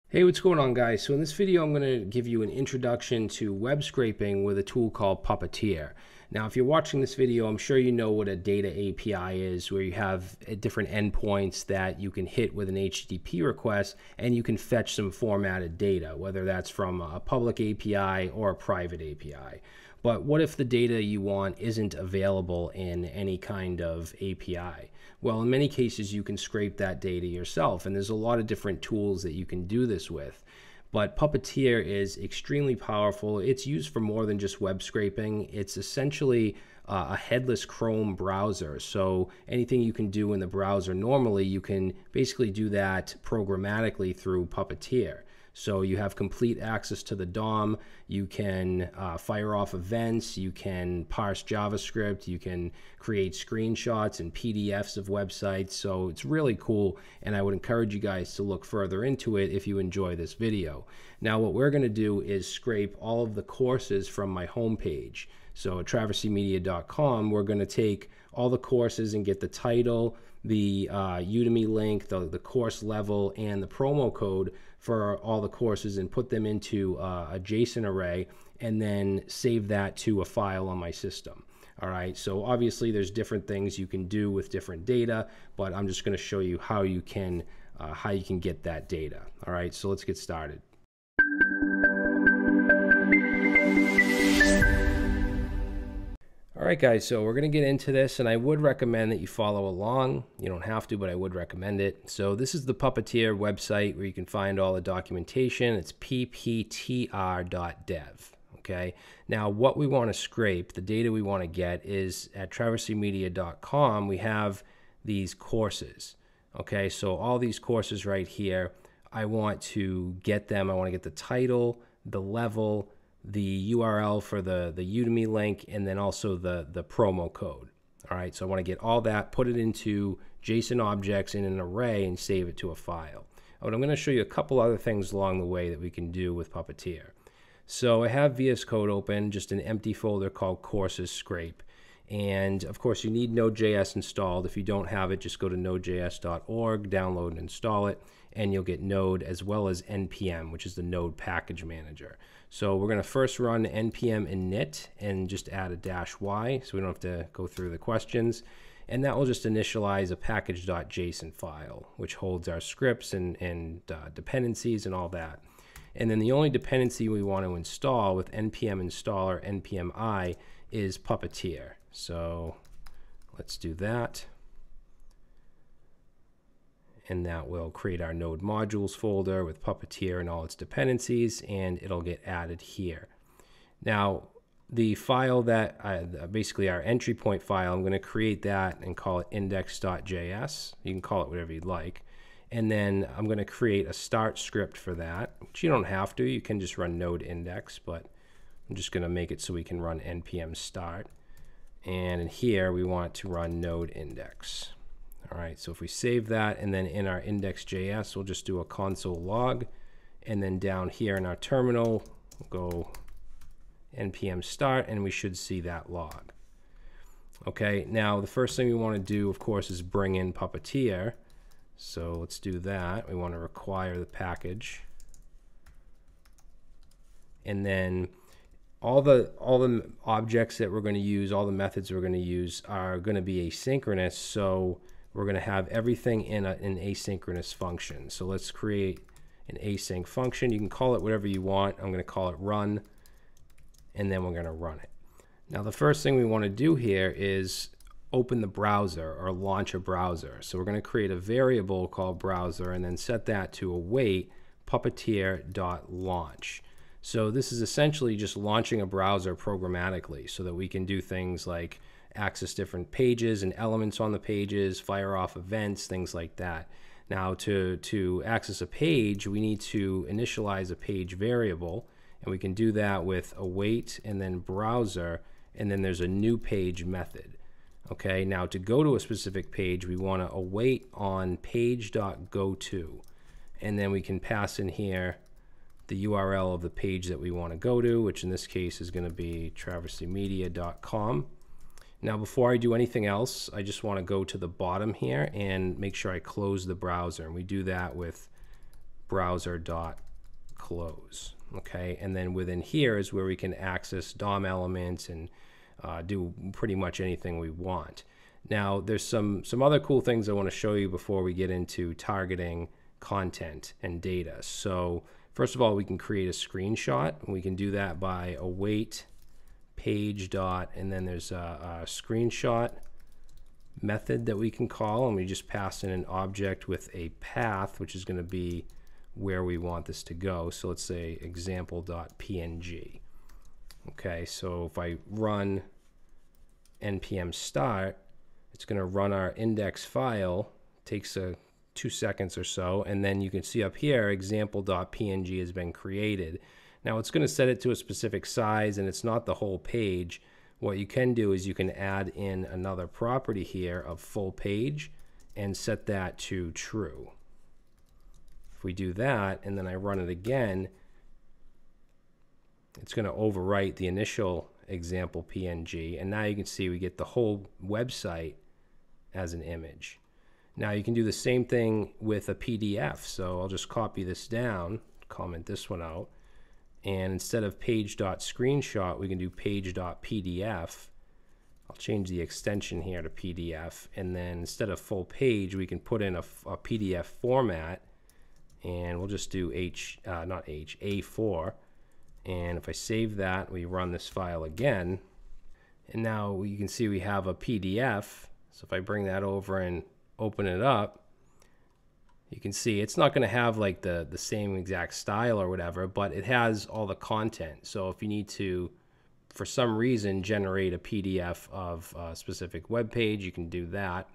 Hey, what's going on, guys? So in this video, I'm going to give you an introduction to web scraping with a tool called Puppeteer. Now, if you're watching this video, I'm sure you know what a data API is, where you have different endpoints that you can hit with an HTTP request, and you can fetch some formatted data, whether that's from a public API or a private API. But what if the data you want isn't available in any kind of API? Well, in many cases, you can scrape that data yourself, and there's a lot of different tools that you can do this with. But Puppeteer is extremely powerful. It's used for more than just web scraping. It's essentially a headless Chrome browser. So anything you can do in the browser normally, you can basically do that programmatically through Puppeteer. So you have complete access to the DOM. You can fire off events. You can parse JavaScript. You can create screenshots and PDFs of websites. So it's really cool, and I would encourage you guys to look further into it if you enjoy this video. Now, what we're going to do is scrape all of the courses from my homepage. So at traversymedia.com, we're going to take all the courses and get the title, the Udemy link, the course level, and the promo code for all the courses, and put them into a JSON array, and then save that to a file on my system. All right, so obviously there's different things you can do with different data, but I'm just going to show you how you can get that data. All right, so let's get started. All right, guys, so we're going to get into this, and I would recommend that you follow along. You don't have to, but I would recommend it. So this is the Puppeteer website where you can find all the documentation. It's pptr.dev. Okay, now what we want to scrape, the data we want to get, is at traversymedia.com, we have these courses. Okay, so all these courses right here, I want to get them. I want to get the title, the level, the URL for the Udemy link, and then also the promo code. All right, so I want to get all that, put it into JSON objects in an array, and save it to a file. But I'm going to show you a couple other things along the way that we can do with Puppeteer. So I have VS Code open, just an empty folder called Courses Scrape. And of course, you need Node.js installed. If you don't have it, just go to nodejs.org, download and install it, and you'll get Node as well as NPM, which is the Node package manager. So we're going to first run npm init and just add a -y, so we don't have to go through the questions. And that will just initialize a package.json file, which holds our scripts and dependencies and all that. And then the only dependency we want to install with npm installer npm I is Puppeteer. So let's do that. And that will create our node modules folder with Puppeteer and all its dependencies, and it'll get added here. Now, the file that basically our entry point file, I'm going to create that and call it index.js. You can call it whatever you'd like. And then I'm going to create a start script for that, which you don't have to. You can just run node index, but I'm just going to make it so we can run npm start. And in here, we want to run node index. All right, so if we save that, and then in our index.js, we'll just do a console log. And then down here in our terminal, we'll go npm start, and we should see that log. Okay, now the first thing we want to do, of course, is bring in Puppeteer. So let's do that. We want to require the package. And then all the objects that we're going to use, all the methods we're going to use are going to be asynchronous. So we're going to have everything in an asynchronous function. So let's create an async function. You can call it whatever you want. I'm going to call it run, and then we're going to run it. Now, the first thing we want to do here is open the browser or launch a browser. So we're going to create a variable called browser and then set that to await puppeteer.launch. So this is essentially just launching a browser programmatically so that we can do things like access different pages and elements on the pages, fire off events, things like that. Now, to access a page, we need to initialize a page variable, and we can do that with await and then browser, and then there's a new page method. Okay, now to go to a specific page, we want to await on page.goto, and then we can pass in here the URL of the page that we want to go to, which in this case is going to be traversymedia.com. Now, before I do anything else, I just want to go to the bottom here and make sure I close the browser, and we do that with browser.close. Okay, and then within here is where we can access DOM elements and do pretty much anything we want. Now, there's some other cool things I want to show you before we get into targeting content and data. So first of all, we can create a screenshot, and we can do that by await page dot, and then there's a screenshot method that we can call, and we just pass in an object with a path, which is going to be where we want this to go. So let's say example.png. Okay, so if I run npm start, it's going to run our index file, takes 2 seconds or so, and then you can see up here example.png has been created. Now it's going to set it to a specific size, and it's not the whole page. What you can do is you can add in another property here of full page and set that to true. If we do that and then I run it again, it's going to overwrite the initial example PNG, and now you can see we get the whole website as an image. Now you can do the same thing with a PDF, so I'll just copy this down, comment this one out, and instead of page.screenshot we can do page.pdf. I'll change the extension here to PDF, and then instead of full page we can put in a PDF format, and we'll just do A4. And if I save that, we run this file again, and now you can see we have a PDF. So if I bring that over and open it up, you can see it's not going to have like the same exact style or whatever, but it has all the content. So if you need to, for some reason, generate a PDF of a specific web page, you can do that.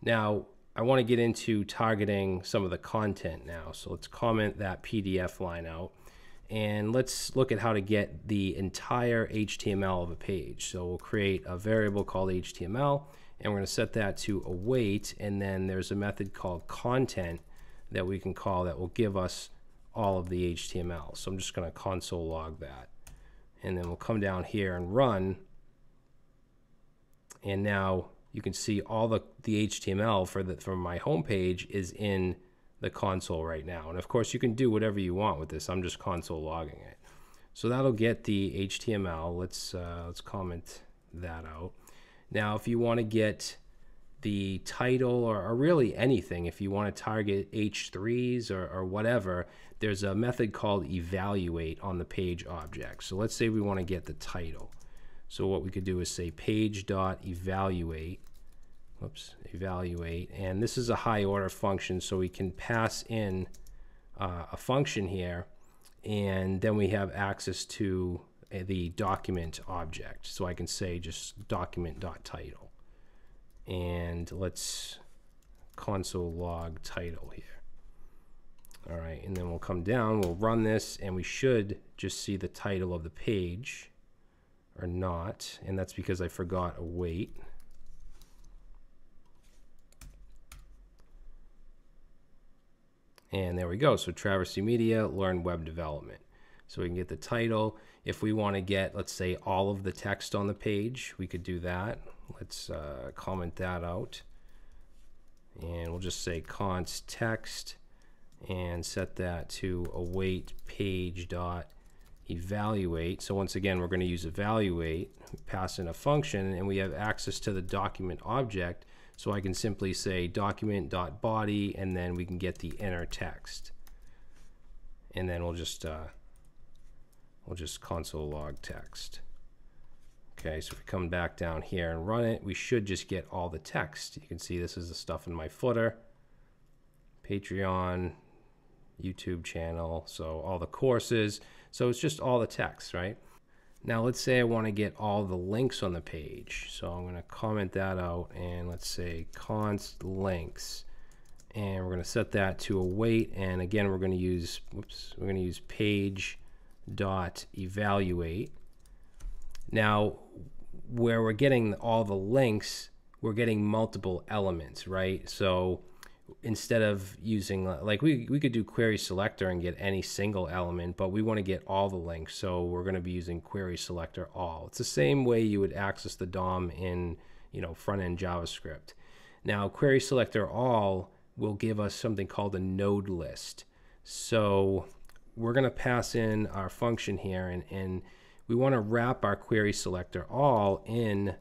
Now, I want to get into targeting some of the content now. So let's comment that PDF line out, and let's look at how to get the entire HTML of a page. So we'll create a variable called HTML, and we're going to set that to await, and then there's a method called content that we can call that will give us all of the HTML. So I'm just going to console log that, and then we'll come down here and run, and now you can see all the HTML for my home page is in the console right now. And of course you can do whatever you want with this. I'm just console logging it. So that'll get the HTML. Let's comment that out. Now if you want to get the title or really anything, if you want to target H3s or whatever, there's a method called evaluate on the page object. So let's say we want to get the title. So what we could do is say page.evaluate, evaluate, and this is a high order function, so we can pass in a function here, and then we have access to the document object. So I can say just document.title, and let's console log title here. All right, and then we'll come down, we'll run this, and we should just see the title of the page, or not, and that's because I forgot await. And there we go. So Traversy Media, learn web development. So we can get the title. If we want to get, let's say, all of the text on the page, we could do that. Let's comment that out. And we'll just say const text and set that to await page dot evaluate. So once again, we're going to use evaluate, pass in a function, and we have access to the document object. So I can simply say document.body, and then we can get the inner text. And then we'll just console log text. Okay, so if we come back down here and run it, we should just get all the text. You can see this is the stuff in my footer, Patreon, YouTube channel, so all the courses. So it's just all the text, right? Now let's say I want to get all the links on the page. So I'm going to comment that out, and let's say const links, and we're going to set that to await, and again we're going to use page dot evaluate. Now where we're getting all the links, we're getting multiple elements, right? So instead of using, like, we could do query selector and get any single element, but we want to get all the links, so we're going to be using query selector all. It's the same way you would access the DOM in, front-end JavaScript. Now query selector all will give us something called a node list. So we're going to pass in our function here, and we want to wrap our query selector all in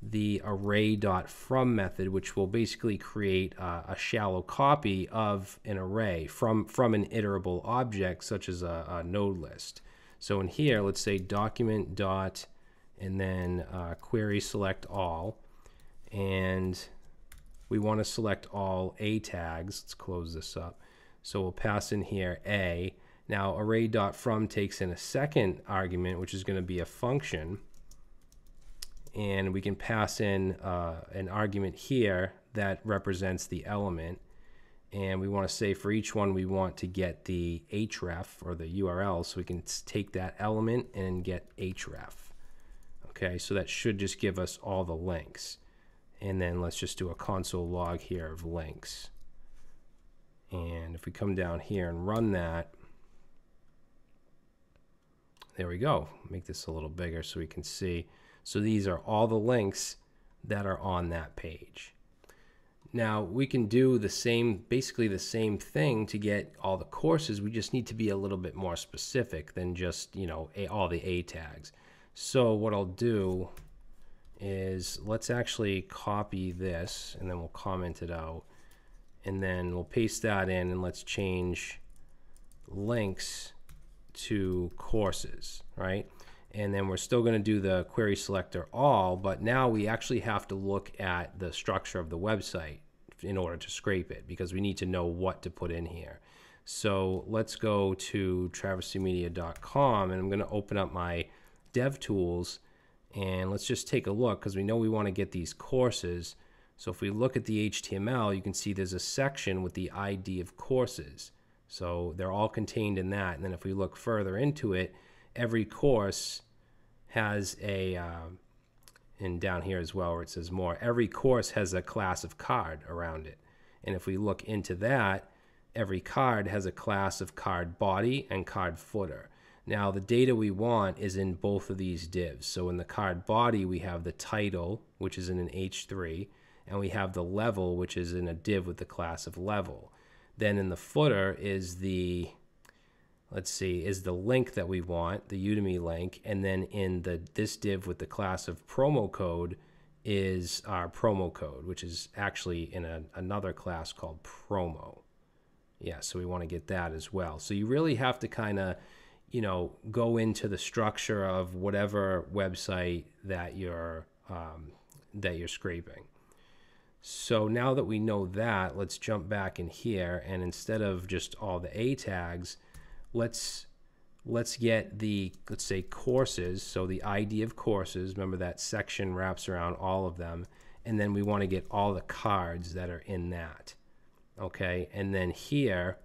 the array.from method, which will basically create a shallow copy of an array from an iterable object, such as a node list. So in here, let's say document dot and then query select all, and we want to select all A tags. Let's close this up. So we'll pass in here A. Now array.from takes in a second argument, which is going to be a function, and we can pass in an argument here that represents the element, and we want to say for each one we want to get the href or the URL, so we can take that element and get href. Okay, so that should just give us all the links. And then let's just do a console log here of links. And if we come down here and run that, there we go. Make this a little bigger so we can see. So these are all the links that are on that page. Now we can do the same, basically the same thing to get all the courses. We just need to be a little bit more specific than just, you know, all the A tags. So what I'll do is let's actually copy this, and then we'll comment it out, and then we'll paste that in, and let's change links to courses, right? And then we're still going to do the query selector all, but now we actually have to look at the structure of the website in order to scrape it, because we need to know what to put in here. So let's go to traversymedia.com, and I'm going to open up my DevTools, and let's just take a look, because we know we want to get these courses. So if we look at the HTML, you can see there's a section with the ID of courses. So they're all contained in that. And then if we look further into it, every course has a, and down here as well where it says more, every course has a class of card around it. And if we look into that, every card has a class of card body and card footer. Now the data we want is in both of these divs. So in the card body, we have the title, which is in an H3, and we have the level, which is in a div with the class of level. Then in the footer is the, let's see, is the link that we want, the Udemy link, and then in this div with the class of promo code is our promo code, which is actually in another class called promo. Yeah, so we want to get that as well. So you really have to kind of, you know, go into the structure of whatever website that you're scraping. So now that we know that, let's jump back in here, and instead of just all the A tags, let's get the, let's say, courses. So the ID of courses, remember that section wraps around all of them, and then we want to get all the cards that are in that. Okay, and then here,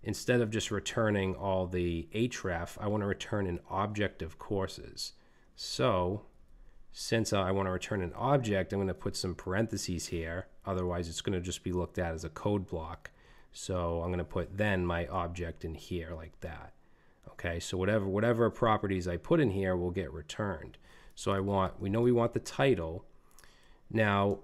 instead of just returning all the href, I want to return an object of courses. So since I want to return an object, I'm going to put some parentheses here. Otherwise, it's going to just be looked at as a code block. So I'm going to put then my object in here like that. Okay, so whatever properties I put in here will get returned. So we know we want the title. Now,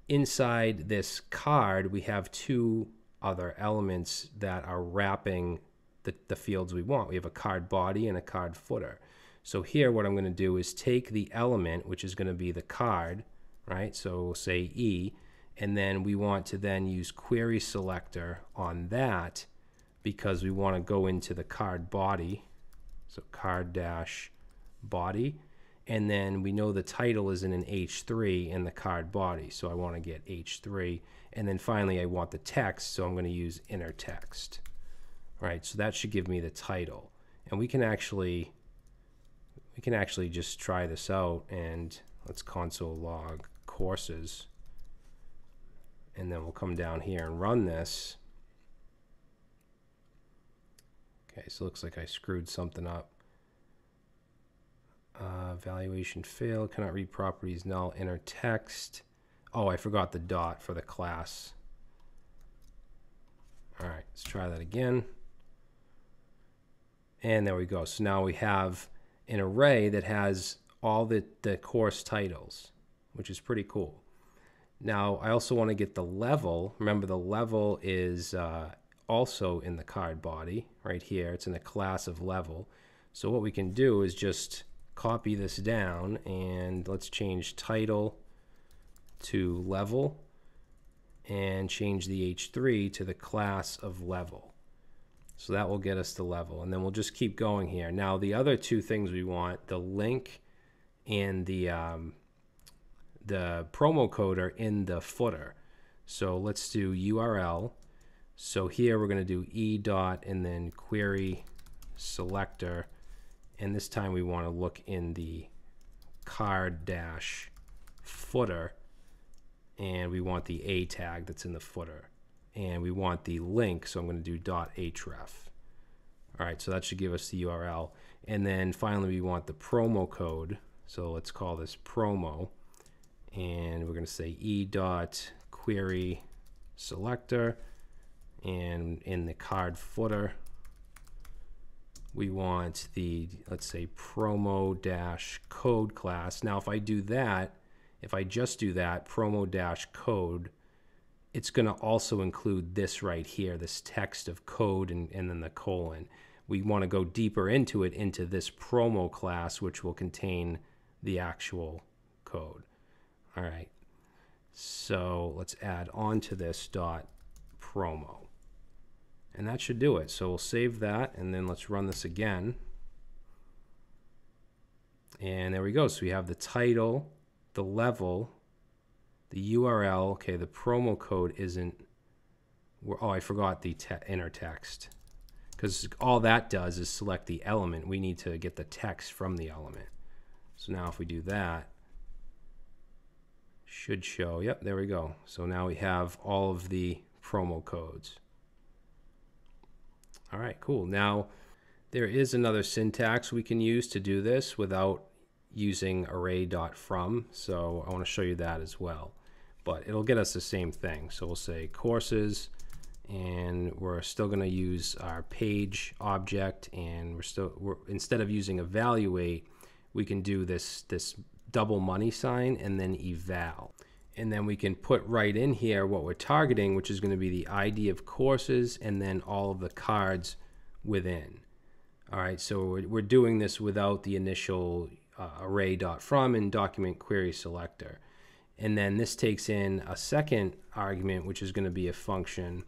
inside this card, we have two other elements that are wrapping the fields we want. We have a card body and a card footer. So here what I'm going to do is take the element, which is going to be the card, right? So we'll say E, and then we want to then use query selector on that, because we want to go into the card body. So card dash body, and then we know the title is in an H3 in the card body, so I want to get H3. And then finally I want the text, so I'm going to use inner text. Right, so that should give me the title. And we can actually just try this out, and let's console log courses, and then we'll come down here and run this. Okay, so it looks like I screwed something up. Evaluation failed, cannot read properties, null, inner text. Oh, I forgot the dot for the class. All right, let's try that again. And there we go. So now we have an array that has all the course titles, which is pretty cool. Now, I also want to get the level. Remember, the level is also in the card body right here. It's in the class of level. So what we can do is just copy this down, and let's change title to level and change the H3 to the class of level. So that will get us to level, and then we'll just keep going here. Now the other two things we want, the link and the promo code are in the footer. So let's do URL. So here we're going to do e dot and then query selector, and this time we want to look in the card dash footer, and we want the a tag that's in the footer, and we want the link, so I'm going to do .href. All right, so that should give us the URL, and then finally we want the promo code, so let's call this promo, and we're going to say e dot query selector, and in the card footer we want the, let's say, promo dash code class. Now if I do that, if I just do that, promo dash code, it's going to also include this right here, this text of code and then the colon. We want to go deeper into it, into this promo class, which will contain the actual code. All right, so let's add on to this dot promo. And that should do it. So we'll save that, and then let's run this again. And there we go. So we have the title, the level, the URL. Okay, the promo code isn't, oh, I forgot the inner text. Because all that does is select the element. We need to get the text from the element. So now if we do that, should show, yep, there we go. So now we have all of the promo codes. All right, cool. Now, there is another syntax we can use to do this without using array.from, so I want to show you that as well. But it'll get us the same thing. So we'll say courses, and we're still going to use our page object, and instead of using evaluate, we can do this double money sign and then eval. And then we can put right in here what we're targeting, which is going to be the ID of courses and then all of the cards within. All right, so we're doing this without the initial array.from and document query selector. And then this takes in a second argument, which is going to be a function,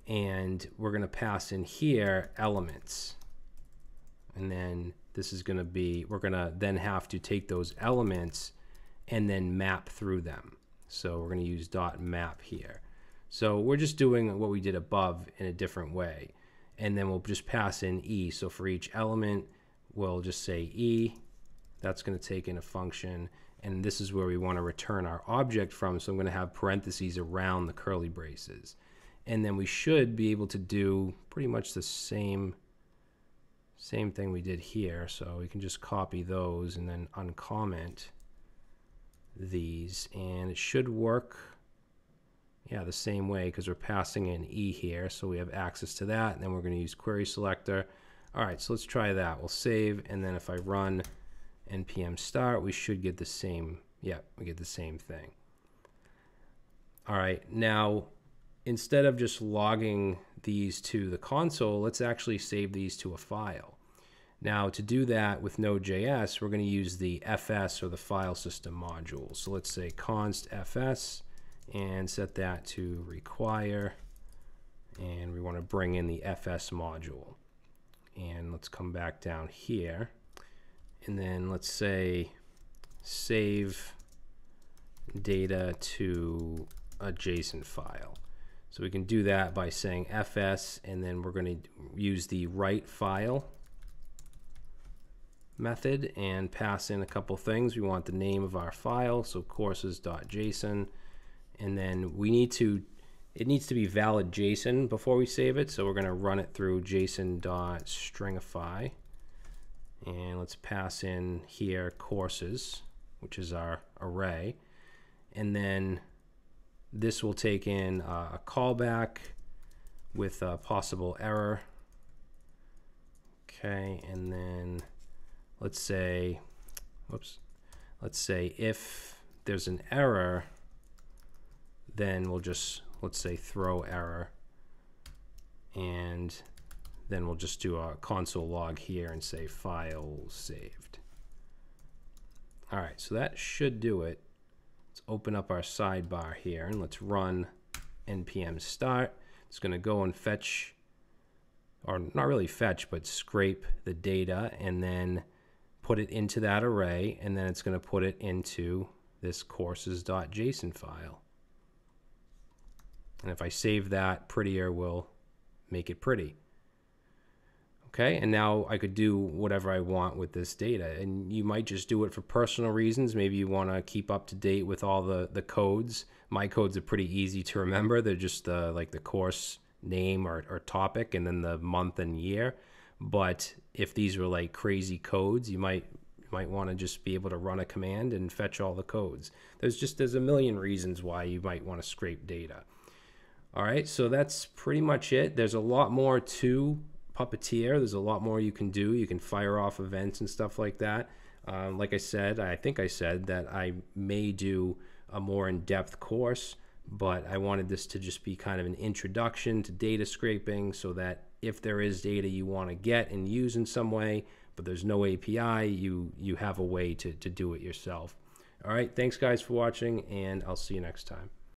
and we're going to pass in here elements. And then this is going to be, we're going to then have to take those elements and then map through them. So we're going to use .map here. So we're just doing what we did above in a different way. And then we'll just pass in E. So for each element, we'll just say E. That's going to take in a function. And this is where we want to return our object from. So I'm going to have parentheses around the curly braces. And then we should be able to do pretty much the same thing we did here. So we can just copy those and then uncomment these, and it should work, yeah, the same way, because we're passing in E here, so we have access to that, and then we're going to use query selector. All right, so let's try that. We'll save, and then if I run npm start, we should get the same, yeah, we get the same thing. All right, now instead of just logging these to the console, let's actually save these to a file. Now to do that with Node.js, we're going to use the fs, or the file system module. So let's say const fs and set that to require, and we want to bring in the fs module. And let's come back down here, and then let's say save data to a JSON file. So we can do that by saying fs, and then we're going to use the write file method and pass in a couple things. We want the name of our file, so courses.json, and then we need to, it needs to be valid JSON before we save it, so we're going to run it through json.stringify, and let's pass in here courses, which is our array, and then this will take in a callback with a possible error. Okay, and then let's say, whoops, let's say if there's an error, then we'll just, let's say, throw error, and then we'll just do a console log here and say file saved. All right, so that should do it. Let's open up our sidebar here and let's run npm start. It's going to go and fetch, or not really fetch, but scrape the data and then put it into that array, and then it's going to put it into this courses.json file. And if I save that, Prettier will make it pretty. Okay, and now I could do whatever I want with this data, and you might just do it for personal reasons. Maybe you want to keep up to date with all the codes. My codes are pretty easy to remember. They're just like the course name or topic and then the month and year. But if these were like crazy codes, you might want to just be able to run a command and fetch all the codes. There's a million reasons why you might want to scrape data. All right, so that's pretty much it. There's a lot more to Puppeteer. There's a lot more you can do. You can fire off events and stuff like that. Like I said, I think I said that I may do a more in-depth course, but I wanted this to just be kind of an introduction to data scraping, so that if there is data you want to get and use in some way, but there's no API, you have a way to do it yourself. All right, thanks guys for watching, and I'll see you next time.